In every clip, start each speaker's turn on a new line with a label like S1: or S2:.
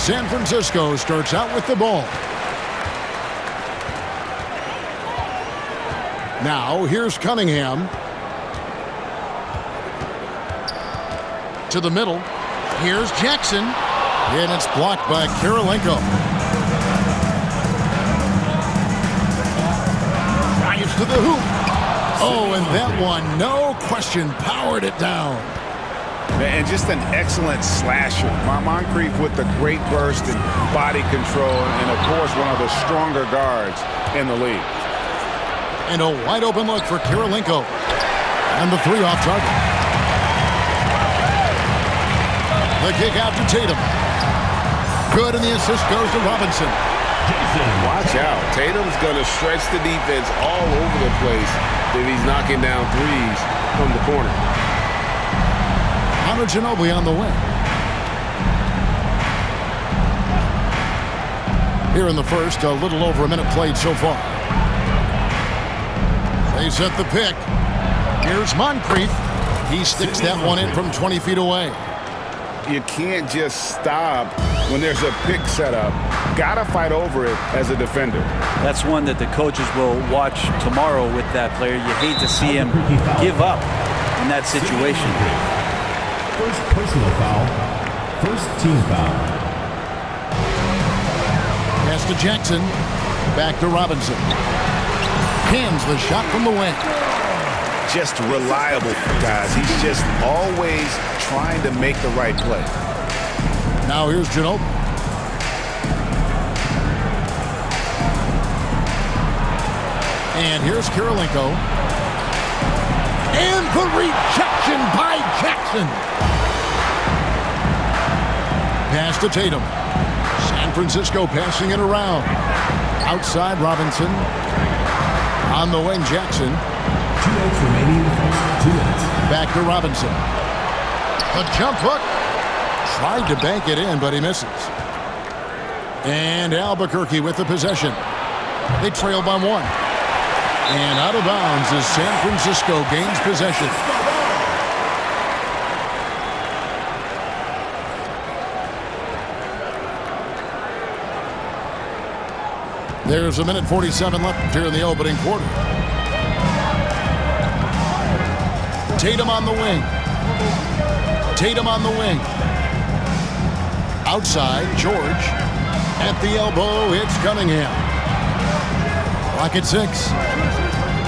S1: San Francisco starts out with the ball. Now, here's Cunningham. To the middle. Here's Jackson. And it's blocked by Kirilenko. Drives to the hoop. Oh, and that one, no question, powered it down.
S2: And just an excellent slasher. Moncrief with the great burst and body control, and of course one of the stronger guards in the league.
S1: And a wide open look for Kirilenko. And the three off target. The kick out to Tatum. Good, and the assist goes to Robinson.
S2: Watch out. Tatum's going to stretch the defense all over the place if he's knocking down threes from the corner.
S1: Manu Ginobili on the wing. Here in the first, a little over a minute played so far. They set the pick. Here's Moncrief. He sticks that one in from 20 feet away.
S2: You can't just stop when there's a pick set up. Gotta fight over it as a defender.
S3: That's one that the coaches will watch tomorrow with that player. You hate to see him give up in that situation.
S4: First personal foul. First team foul.
S1: Pass to Jackson. Back to Robinson. Cans the shot from the wing.
S2: Just reliable, guys. He's just always trying to make the right play.
S1: Now here's Ginobili. And here's Kirilenko. And the rejection by Jackson. Pass to Tatum. San Francisco passing it around. Outside Robinson. On the wing, Jackson.
S4: 2 minutes remaining. 2 minutes.
S1: Back to Robinson. A jump hook. Tried to bank it in, but he misses. And Albuquerque with the possession. They trail by one. And out of bounds as San Francisco gains possession. There's a minute 47 left here in the opening quarter. Tatum on the wing. Tatum on the wing. Outside, George. At the elbow, it's Cunningham. Clock at 6.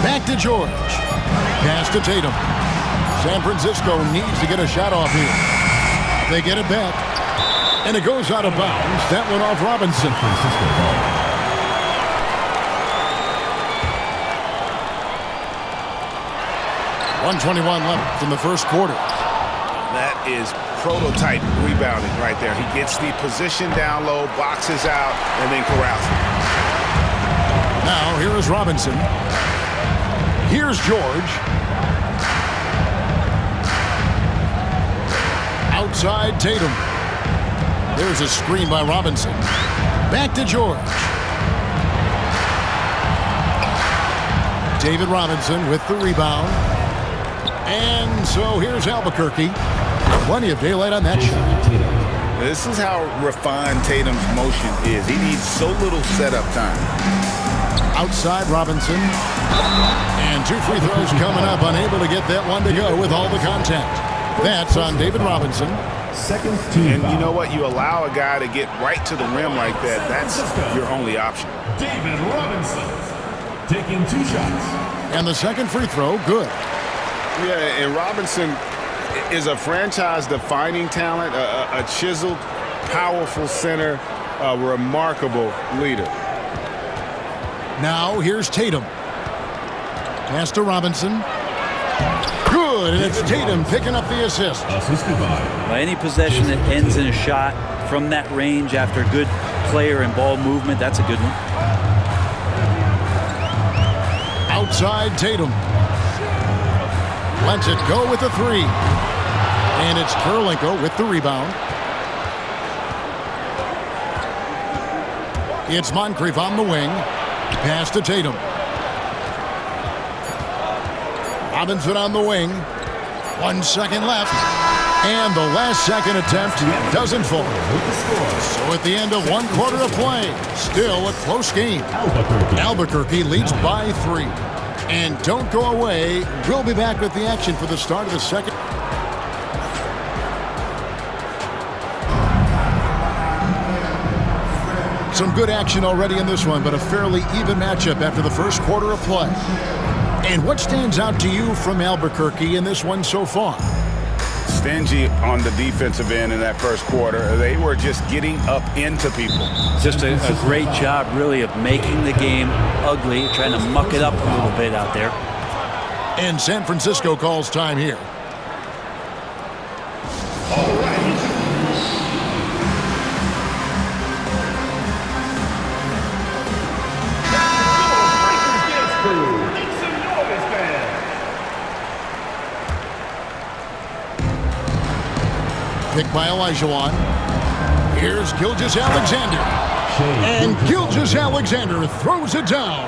S1: Back to George. Pass to Tatum. San Francisco needs to get a shot off here. They get it back. And it goes out of bounds. That one off Robinson. 1:21 left in the first quarter.
S2: That is prototype rebounding right there. He gets the position down low, boxes out, and then corrals it.
S1: Now, here is Robinson. Here's George. Outside Tatum. There's a screen by Robinson. Back to George. David Robinson with the rebound. And so here's Albuquerque. Plenty of daylight on that shot.
S2: This is how refined Tatum's motion is. He needs so little setup time.
S1: Outside Robinson. And 2 free throws coming up. Unable to get that one to go with all the contact. That's on David Robinson.
S4: Second team
S2: And
S4: foul.
S2: you know what? You allow a guy to get right to the rim like that. That's your only option.
S4: David Robinson taking 2 shots.
S1: And the second free throw, good.
S2: Yeah, and Robinson is a franchise-defining talent, a chiseled, powerful center, a remarkable leader.
S1: Now here's Tatum. Pass to Robinson. Good, and it's Tatum picking up the assist.
S4: Assisted by
S3: Any possession that ends in a shot from that range after good player and ball movement, that's a good one.
S1: Outside Tatum. Lets it go with a 3. And it's Kirilenko with the rebound. It's Moncrief on the wing. Pass to Tatum. Robinson on the wing. 1 second left. And the last second attempt doesn't fall. So at the end of one quarter of play, still a close game. Albuquerque leads by 3. And don't go away. We'll be back with the action for the start of the second. Some good action already in this one, but a fairly even matchup after the first quarter of play. And what stands out to you from Albuquerque in this one so far?
S2: Stingy on the defensive end in that first quarter. They were just getting up into people.
S3: Just a great job, really, of making the game ugly, trying to muck it up a little bit out there.
S1: And San Francisco calls time here. Picked by Olajuwon. Here's Gilgeous-Alexander. And Gilgeous-Alexander throws it down.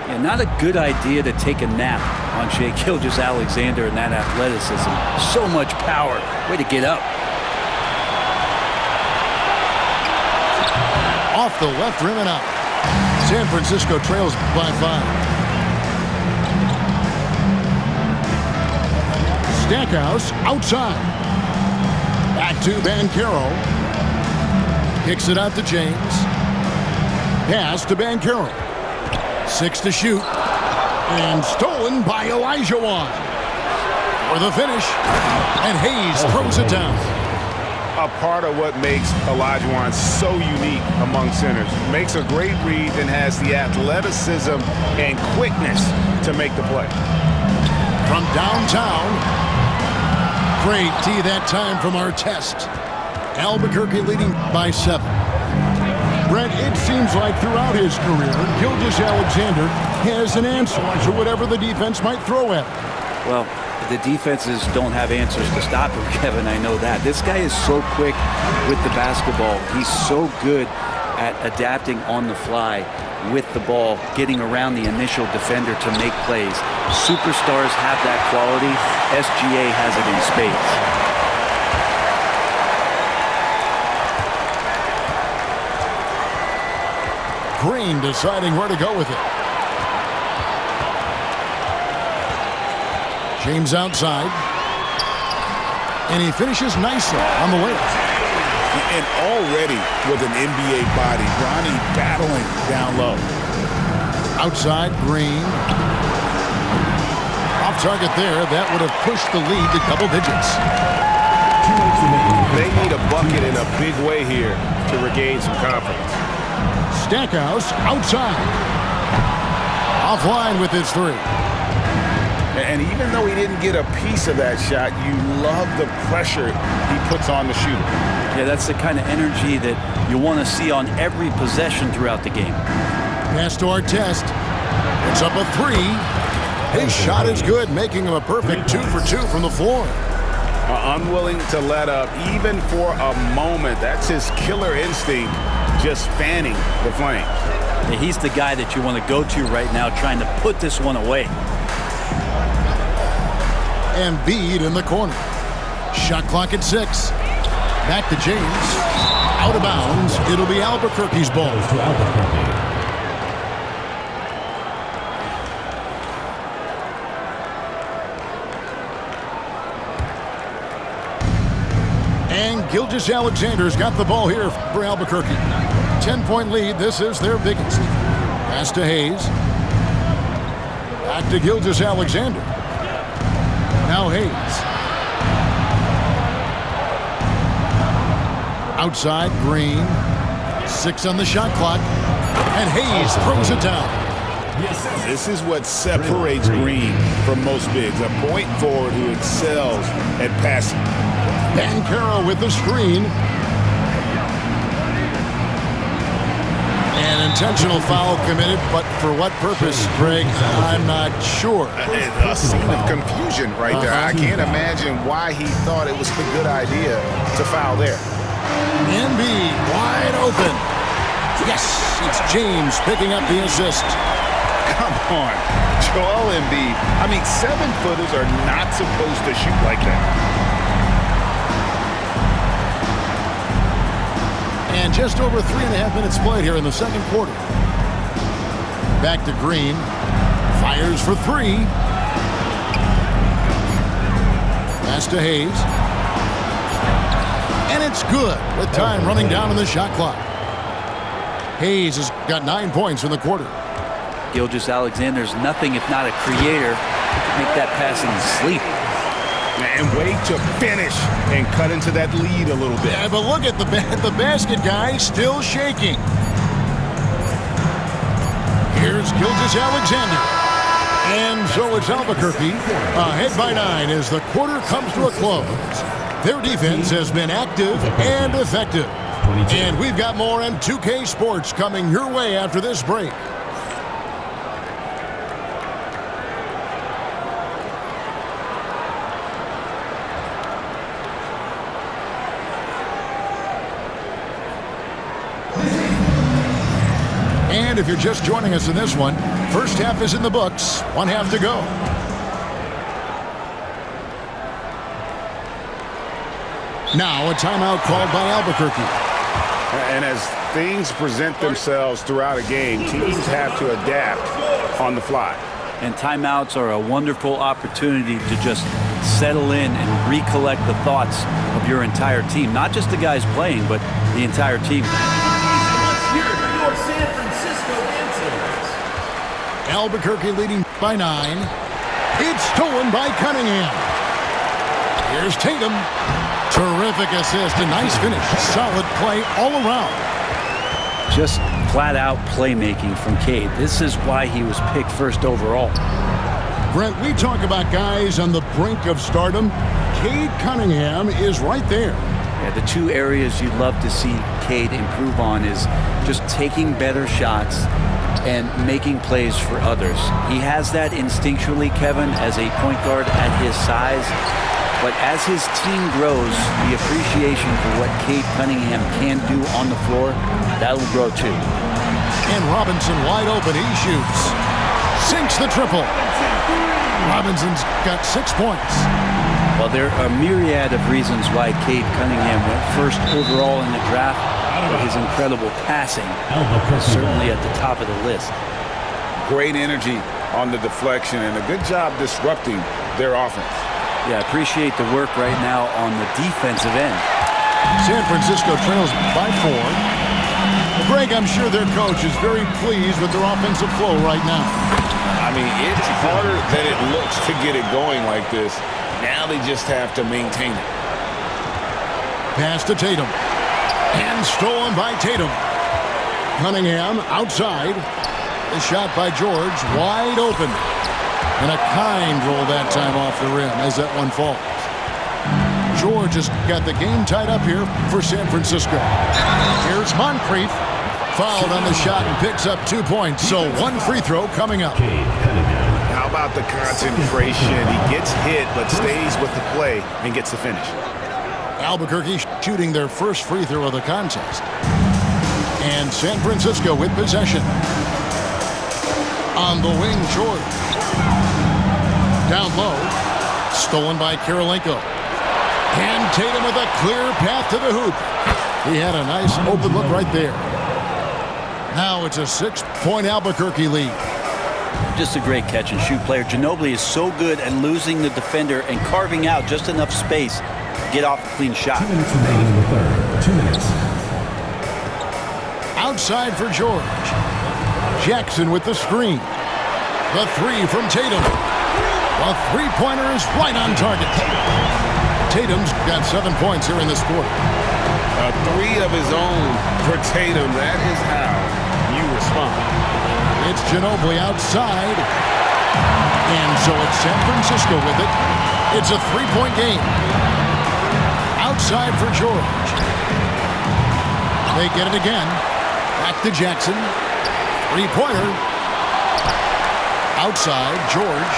S3: Yeah, not a good idea to take a nap on Shai Gilgeous-Alexander and that athleticism. So much power. Way to get up.
S1: Off the left rim and out. San Francisco trails by 5. Stackhouse outside. Back to Banchero. Kicks it out to James. Pass to Banchero. 6 to shoot. And stolen by Olajuwon. For the finish. And Hayes throws it down.
S2: A part of what makes Olajuwon so unique among centers. Makes a great read and has the athleticism and quickness to make the play.
S1: From downtown. Great tee that time from Artest. Albuquerque leading by 7. Brent, it seems like throughout his career, Gilgeous-Alexander has an answer to whatever the defense might throw at him.
S3: Well, the defenses don't have answers to stop him, Kevin. I know that. This guy is so quick with the basketball. He's so good at adapting on the fly with the ball, getting around the initial defender to make plays. Superstars have that quality. SGA has it in spades.
S1: Green deciding where to go with it. James outside. And he finishes nicely on the layup.
S2: And already with an NBA body, Bronny battling down low.
S1: Outside, Green. Off target there. That would have pushed the lead to double digits.
S2: They need a bucket in a big way here to regain some confidence.
S1: Stackhouse outside. Offline with his 3.
S2: And even though he didn't get a piece of that shot, you love the pressure he puts on the shooter.
S3: Yeah, that's the kind of energy that you want to see on every possession throughout the game.
S1: Pass to Artest. It's up a 3. His shot is good, making him a perfect 2 for 2 from the floor.
S2: Unwilling to let up even for a moment. That's his killer instinct, just fanning the flames.
S3: Yeah, he's the guy that you want to go to right now, trying to put this one away.
S1: Embiid in the corner. Shot clock at 6. Back to James. Out of bounds. It'll be Albuquerque's ball. And Gilgeous-Alexander's got the ball here for Albuquerque. 10-point lead. This is their biggest. Pass to Hayes. Back to Gilgeous-Alexander. Now Hayes. Outside, Green. 6 on the shot clock. And Hayes throws it down.
S2: This is what separates Green from most bigs. A point forward who excels at passing.
S1: Banchero with the screen. An intentional foul committed, but for what purpose, Greg? I'm not sure.
S2: A scene of confusion right there. I can't imagine why he thought it was a good idea to foul there.
S1: Embiid wide open. Yes, it's James picking up the assist.
S2: Come on, Joel Embiid. I mean, 7-footers are not supposed to shoot like that.
S1: And just over 3.5 minutes played here in the second quarter. Back to Green. Fires for three. Pass to Hayes. And it's good with time running down on the shot clock. Hayes has got 9 points in the quarter.
S3: Gilgeous-Alexander's nothing if not a creator. Make that passing sleep.
S2: And wait to finish and cut into that lead a little bit.
S1: Yeah, but look at the basket guy still shaking. Here's Gilgeous-Alexander. And so it's Albuquerque ahead by 9 as the quarter comes to a close. Their defense has been active and effective. And we've got more M2K Sports coming your way after this break. And if you're just joining us in this one, first half is in the books, 1 half to go. Now a timeout called by Albuquerque.
S2: And as things present themselves throughout a game, teams have to adapt on the fly.
S3: And timeouts are a wonderful opportunity to just settle in and recollect the thoughts of your entire team. Not just the guys playing, but the entire team.
S1: Albuquerque leading by 9. It's stolen by Cunningham. Here's Tatum. Terrific assist, a nice finish. Solid play all around.
S3: Just flat-out playmaking from Cade. This is why he was picked first overall.
S1: Brent, we talk about guys on the brink of stardom. Cade Cunningham is right there.
S3: Yeah, the two areas you'd love to see Cade improve on is just taking better shots and making plays for others. He has that instinctually, Kevin, as a point guard at his size. But as his team grows, the appreciation for what Cade Cunningham can do on the floor, that'll grow too.
S1: And Robinson wide open, he shoots. Sinks the triple. Robinson's got 6 points.
S3: Well, there are a myriad of reasons why Cade Cunningham went first overall in the draft, but his incredible passing is certainly at the top of the list.
S2: Great energy on the deflection and a good job disrupting their offense.
S3: Yeah, appreciate the work right now on the defensive end.
S1: San Francisco trails by 4. Greg, I'm sure their coach is very pleased with their offensive flow right now.
S2: I mean, it's harder than it looks to get it going like this. Now they just have to maintain it.
S1: Pass to Tatum. And stolen by Tatum. Cunningham outside. The shot by George wide open. And a kind roll that time off the rim as that one falls. George has got the game tied up here for San Francisco. Here's Moncrief. Fouled on the shot and picks up 2 points. So one free throw coming up.
S2: How about the concentration? He gets hit but stays with the play and gets the finish.
S1: Albuquerque shooting their first free throw of the contest. And San Francisco with possession. On the wing, George. Down low. Stolen by Kirilenko. And Tatum with a clear path to the hoop. He had a nice open look right there. Now it's a 6-point Albuquerque lead.
S3: Just a great catch and shoot player. Ginobili is so good at losing the defender and carving out just enough space to get off the clean shot.
S4: 2 minutes remaining in the third. 2 minutes.
S1: Outside for George. Jackson with the screen. The three from Tatum. The three-pointer is right on target. Tatum's got 7 points here in this quarter.
S2: A three of his own for Tatum. That is how you respond.
S1: It's Ginobili outside. And so it's San Francisco with it. It's a 3-point game. Outside for George. They get it again. Back to Jackson. Three-pointer. Outside, George.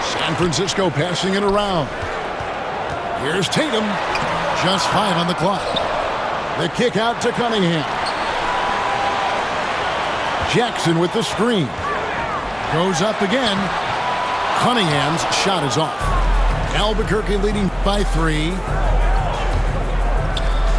S1: San Francisco passing it around. Here's Tatum. Just 5 on the clock. The kick out to Cunningham. Jackson with the screen. Goes up again. Cunningham's shot is off. Albuquerque leading by 3.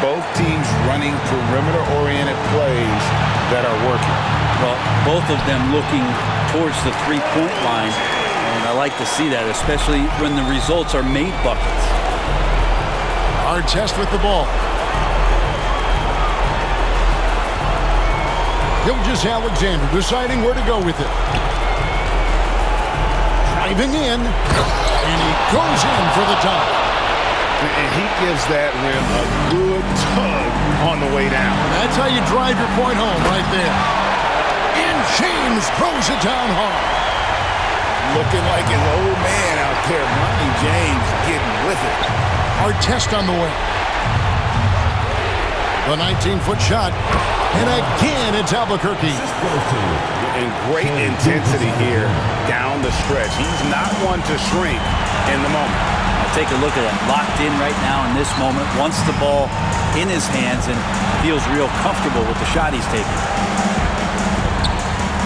S2: both teams running perimeter-oriented plays that are working.
S3: Well, both of them looking towards the three-point line, and I like to see that, especially when the results are made buckets.
S1: Artest with the ball. Gilgeous-Alexander deciding where to go with it. Driving in, and he goes in for the top.
S2: And he gives that rim a good tug on the way down.
S1: That's how you drive your point home right there. And James throws it down hard.
S2: Looking like his old man out there, Ronnie James getting with it.
S1: Artest on the way. The 19-foot shot. And again, it's Albuquerque.
S2: And great intensity here down the stretch. He's not one to shrink in the moment.
S3: Take a look at it. Locked in right now in this moment. Wants the ball in his hands and feels real comfortable with the shot he's taking.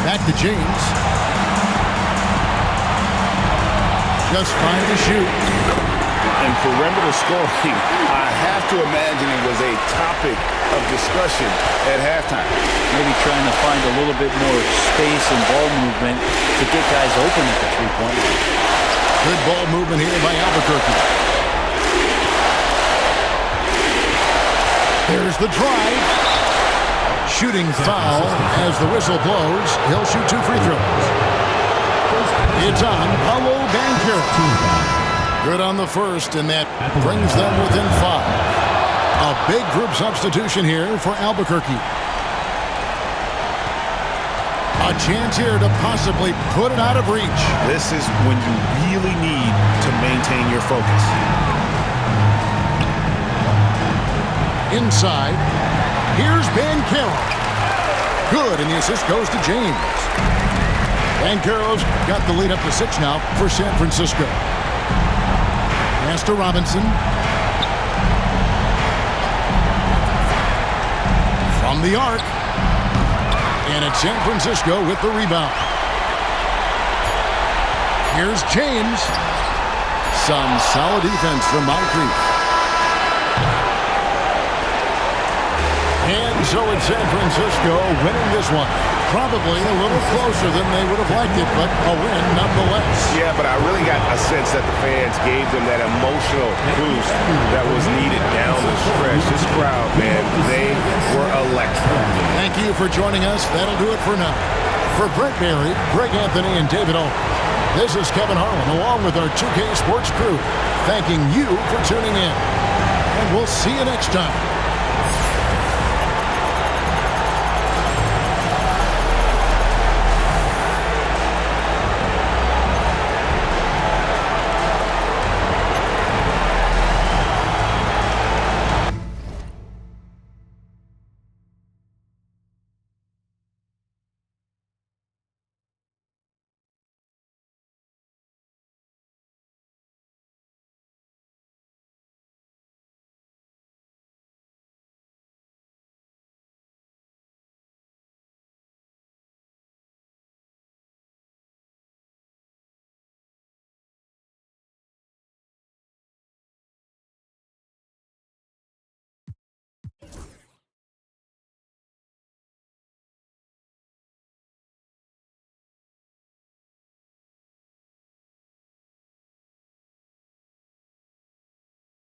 S1: Back to James. Just fine to shoot.
S2: And perimeter scoring, I have to imagine it was a topic of discussion at halftime.
S3: Maybe trying to find a little bit more space and ball movement to get guys open at the three-point line.
S1: Good ball movement here by Albuquerque. There's the drive. Shooting foul as the whistle blows. He'll shoot 2 free throws. It's on Paolo Banchero. Good on the first, and that brings them within 5. A big group substitution here for Albuquerque. A chance here to possibly put it out of reach.
S2: This is when you really need to maintain your focus.
S1: Inside, here's Banchero. Good, and the assist goes to James. Banchero's got the lead up to 6 now for San Francisco. Pass to Robinson. From the arc. And it's San Francisco with the rebound. Here's James. Some solid defense from Moncrief. And so it's San Francisco winning this one. Probably a little closer than they would have liked it, but a win nonetheless.
S2: Yeah, but I really got a sense that the fans gave them that emotional boost that was needed down the stretch. This crowd, man, they were electric.
S1: Thank you for joining us. That'll do it for now. For Brent Barry, Greg Anthony, and David Owen, this is Kevin Harlan along with our 2K Sports crew, thanking you for tuning in. And we'll see you next time.